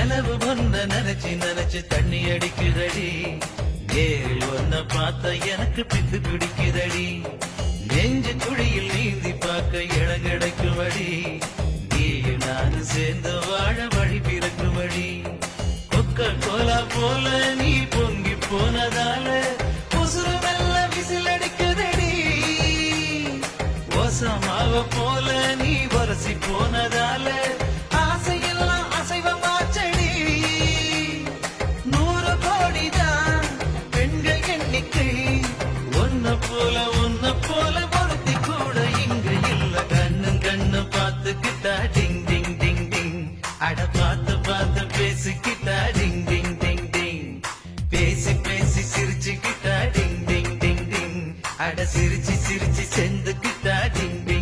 நிலவு ஒன்ன நினைச்சு நினைச்சு தண்ணி அடிக்குதடி ஏழு ஒன்ன பார்த்த எனக்கு பித்து பிடிக்குதடி நெஞ்சு குழியில் நீந்தி பார்க்க இடம் கிடைக்குமடி நீயும் நானும் சேர்ந்து வாழ வழி பிறக்குமடி கொக்க கோலா போல நீ பொங்கி போனதால உசுறு வெல்ல விசில் அடிக்குதடி ஓசமாவ போல நீ வரசி போனதால ஆசையெல்லாம் அசைவமாச்சடி 100 கோடிதான் பெண்கள் எண்ணிக்கை ஒன்ன போல ஒருத்தி கூட இங்க இல்ல கண்ணு பார்த்துக்கிட்டா டிங் டிங் டிங் டிங் அட பார்த்து பேசிக்கிட்டா டிங் டிங் டிங் டிங் பேசி சிரிச்சுக்கிட்டா டிங் டிங் டிங் டிங் அட சிரிச்சு சேர்ந்துக்கிட்டா டிங் டிங்